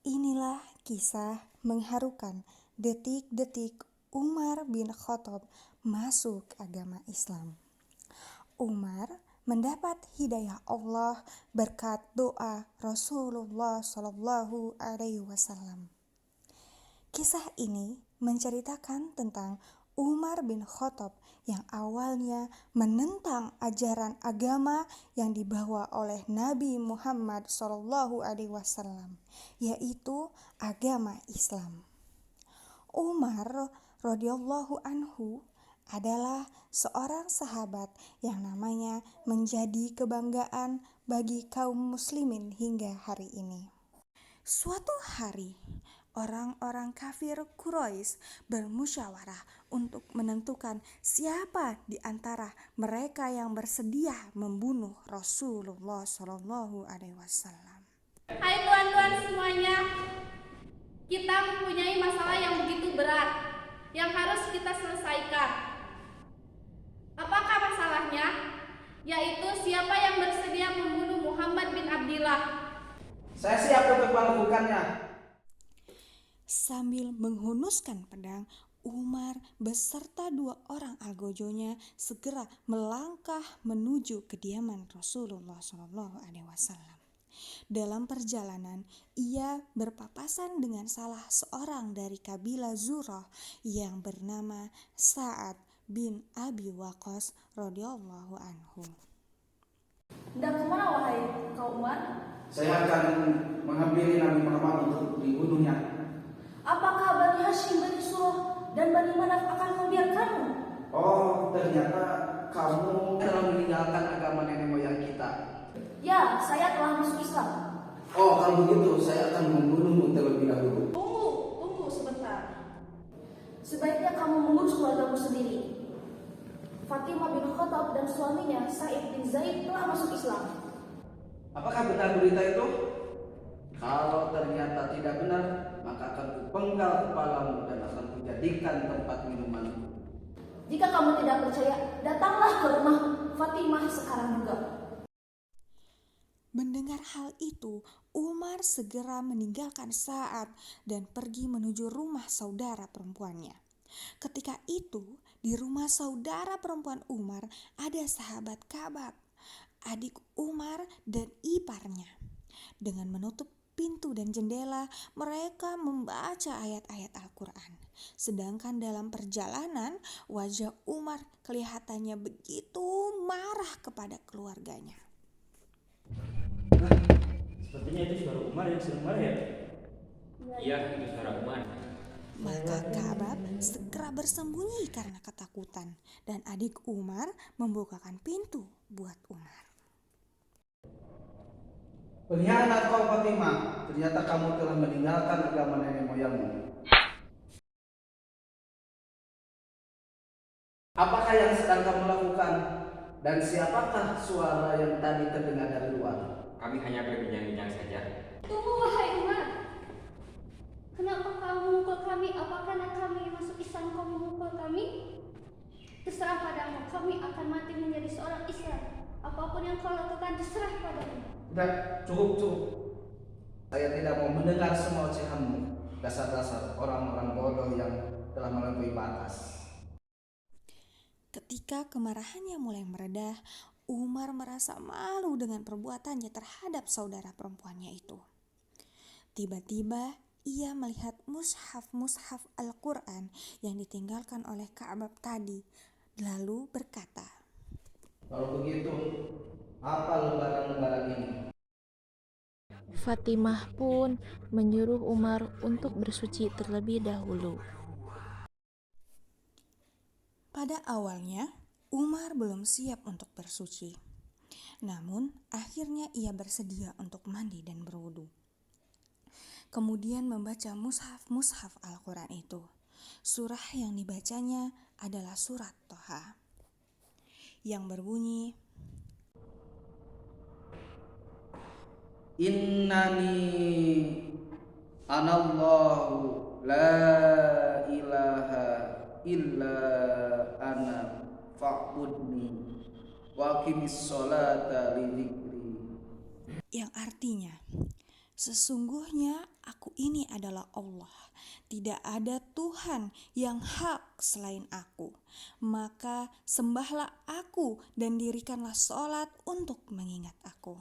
Inilah kisah mengharukan detik-detik Umar bin Khattab masuk agama Islam. Umar mendapat hidayah Allah berkat doa Rasulullah Shallallahu Alaihi Wasallam. Kisah ini menceritakan tentang Umar bin Khattab yang awalnya menentang ajaran agama yang dibawa oleh Nabi Muhammad SAW, yaitu agama Islam. Umar radhiyallahu anhu adalah seorang sahabat yang namanya menjadi kebanggaan bagi kaum muslimin hingga hari ini. Suatu hari, orang-orang kafir Quraisy bermusyawarah untuk menentukan siapa di antara mereka yang bersedia membunuh Rasulullah Shallallahu Alaihi Wasallam. Hai tuan-tuan semuanya, kita mempunyai masalah yang begitu berat yang harus kita selesaikan. Apakah masalahnya? Yaitu siapa yang bersedia membunuh Muhammad bin Abdillah. Saya siap untuk melakukannya. Sambil menghunuskan pedang, Umar beserta 2 orang algojonya segera melangkah menuju kediaman Rasulullah SAW. Dalam perjalanan, ia berpapasan dengan salah seorang dari kabilah Zurah yang bernama Sa'ad bin Abi Waqqas radhiyallahu anhu. Hendak kemana wahai kau Umar? Saya akan menghampiri Nabi Muhammad untuk dibunuhnya. Apakah Bani Hashim, Bani Surah, dan Bani Manaf akan membiarkanmu? Oh, ternyata kamu telah meninggalkan agama nenek moyang kita. Ya, saya telah masuk Islam. Oh, kalau begitu saya akan membunuhmu terlebih dahulu. Tunggu sebentar. Sebaiknya kamu mengurus keluargamu sendiri. Fatimah bin Khattab dan suaminya Sa'id bin Zaid telah masuk Islam. Apakah benar berita itu? Kalau ternyata tidak benar, maka akan kupenggal kepalamu dan akan kujadikan tempat minumanmu. Jika kamu tidak percaya, datanglah ke rumah Fatimah sekarang juga. Mendengar hal itu, Umar segera meninggalkan Sa'ad dan pergi menuju rumah saudara perempuannya. Ketika itu, di rumah saudara perempuan Umar ada sahabat Ka'bah, adik Umar dan iparnya. Dengan menutup pintu dan jendela, mereka membaca ayat-ayat Al-Quran. Sedangkan dalam perjalanan, wajah Umar kelihatannya begitu marah kepada keluarganya. Sepertinya itu suara Umar yang sedang marah ya? Iya, itu suara Umar. Maka Ka'bah segera bersembunyi karena ketakutan dan adik Umar membukakan pintu buat Umar. Pengkhianat kau Fatimah, ternyata kamu telah meninggalkan agama nenek moyangmu. Apakah yang sedang kamu lakukan? Dan siapakah suara yang tadi terdengar dari luar? Kami hanya berbincang-bincang saja. Tunggu wahai Umar. Kenapa kamu memukul kami? Apa karena kami masuk Islam kamu memukul kami? Terserah padamu, kami akan mati menjadi seorang Islam. Apapun yang kau lakukan terserah padamu. Tidak, cukup. Saya tidak mau mendengar semua ocehanmu. Dasar-dasar orang-orang bodoh yang telah melampaui batas. Ketika kemarahannya mulai meredah, Umar merasa malu dengan perbuatannya terhadap saudara perempuannya itu. Tiba-tiba ia melihat mushaf Al-Quran yang ditinggalkan oleh Ka'bah tadi, lalu berkata, Kalau begitu, apa lembaran-lembaran ini? Fatimah pun menyuruh Umar untuk bersuci terlebih dahulu. pada awalnya Umar belum siap untuk bersuci. Namun akhirnya ia bersedia untuk mandi dan berwudu. Kemudian membaca mushaf Al-Quran itu. Surah yang dibacanya adalah surat Toha yang berbunyi, Innani anallahu la ilaha illa ana fa'budni wa aqimis sholata li dzikri. yang artinya, Sesungguhnya aku ini adalah Allah, tidak ada Tuhan yang hak selain aku. Maka sembahlah aku dan dirikanlah sholat untuk mengingat aku.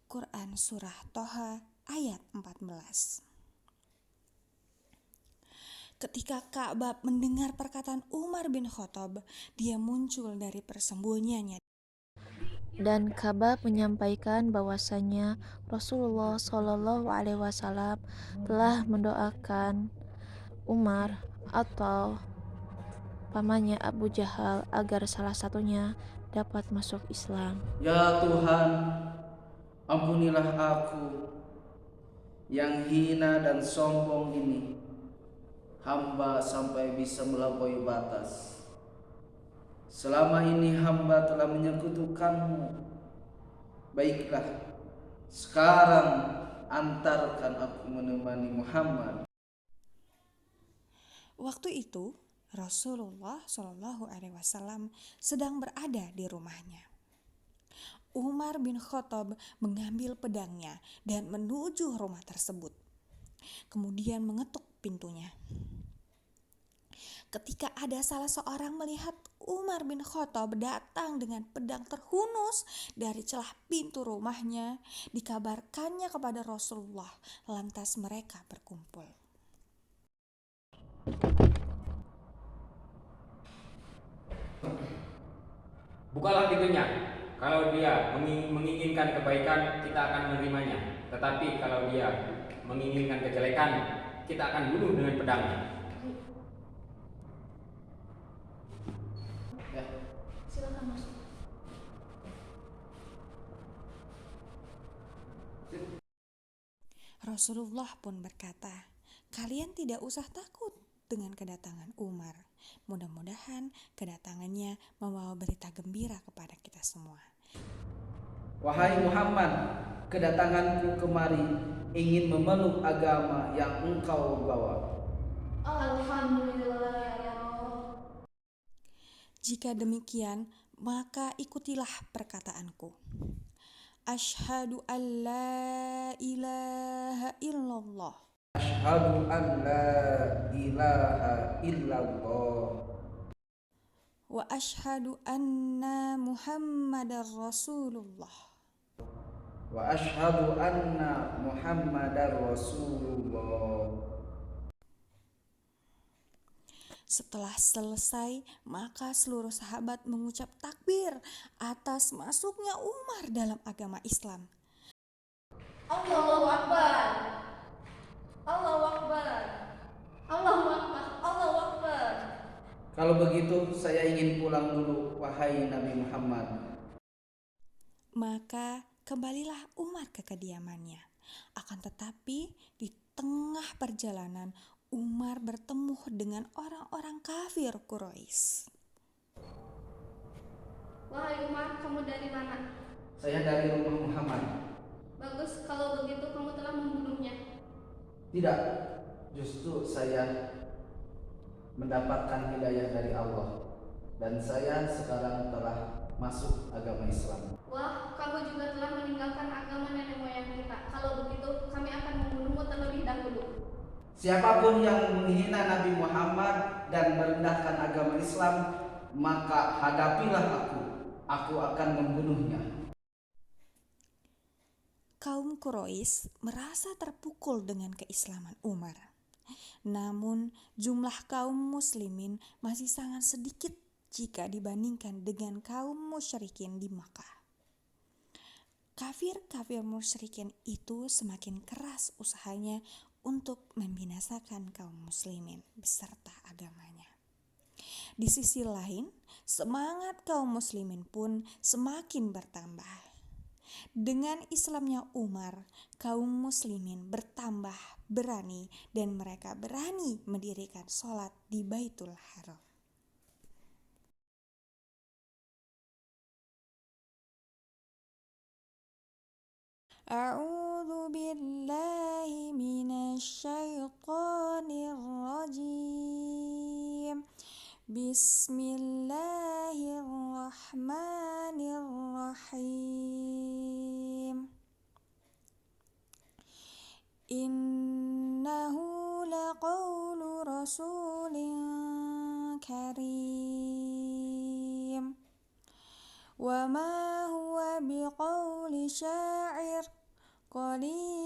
Quran Surah Toha ayat 14. Ketika Ka'bab mendengar perkataan Umar bin Khattab, dia muncul dari persembunyiannya. Dan Ka'bab menyampaikan bahwasanya Rasulullah Shallallahu Alaihi Wasallam telah mendoakan Umar atau pamannya Abu Jahal agar salah satunya dapat masuk Islam. Ya Tuhan, ampunilah aku yang hina dan sombong ini. Hamba sampai bisa melampaui batas. Selama ini hamba telah menyekutukanmu. Baiklah, sekarang antarkan aku menemani Muhammad. Waktu itu Rasulullah Shallallahu Alaihi Wasallam sedang berada di rumahnya. Umar bin Khattab mengambil pedangnya dan menuju rumah tersebut. Kemudian mengetuk pintunya. Ketika ada salah seorang melihat Umar bin Khattab datang dengan pedang terhunus dari celah pintu rumahnya, dikabarkannya kepada Rasulullah, lantas mereka berkumpul. Bukalah pintunya. Kalau dia menginginkan kebaikan, kita akan menerimanya. Tetapi kalau dia menginginkan kejelekan, kita akan bunuh dengan pedangnya. Ya, Silakan masuk. Rasulullah pun berkata, kalian tidak usah takut dengan kedatangan Umar. Mudah-mudahan kedatangannya membawa berita gembira kepada kita semua. wahai Muhammad, kedatanganku kemari ingin memeluk agama yang engkau bawa. Alhamdulillah ya Allah. Jika demikian, maka ikutilah perkataanku. Asyhadu an la ilaha illallah. Asyhadu an la ilaha illallah. Wa asyhadu anna Muhammadar Rasulullah. Wa asyhadu anna Muhammadar Rasulullah. Setelah selesai, maka seluruh sahabat mengucap takbir atas masuknya Umar dalam agama Islam. Allahu Akbar. Allahu Akbar. Allahu Akbar. Allahu Akbar. Kalau begitu saya ingin pulang dulu, wahai Nabi Muhammad. Maka kembalilah Umar ke kediamannya. Akan tetapi di tengah perjalanan Umar bertemu dengan orang-orang kafir Quraisy. Wahai Umar, kamu dari mana? Saya dari rumah Muhammad. Bagus, kalau begitu kamu telah membunuhnya. Tidak, justru saya mendapatkan hidayah dari Allah. Dan saya sekarang telah masuk agama Islam. Wah, kamu juga telah meninggalkan agama nenek moyang kita. Kalau begitu, kami akan membunuhmu terlebih dahulu. Siapapun yang menghina Nabi Muhammad dan merendahkan agama Islam, maka hadapilah aku. Aku akan membunuhnya. Kaum Quraisy merasa terpukul dengan keislaman Umar. Namun jumlah kaum muslimin masih sangat sedikit jika dibandingkan dengan kaum musyrikin di Makkah. Kafir-kafir musyrikin itu semakin keras usahanya untuk membinasakan kaum muslimin beserta agamanya. Di sisi lain, semangat kaum muslimin pun semakin bertambah. Dengan Islamnya Umar, kaum muslimin bertambah berani dan mereka berani mendirikan sholat di Baitul Haram. A'udzu billahi minasy syaithanir rajim. Bismillahirrahmanirrahim. rasulin karim. Wa ma huwa biqauli syair qalilan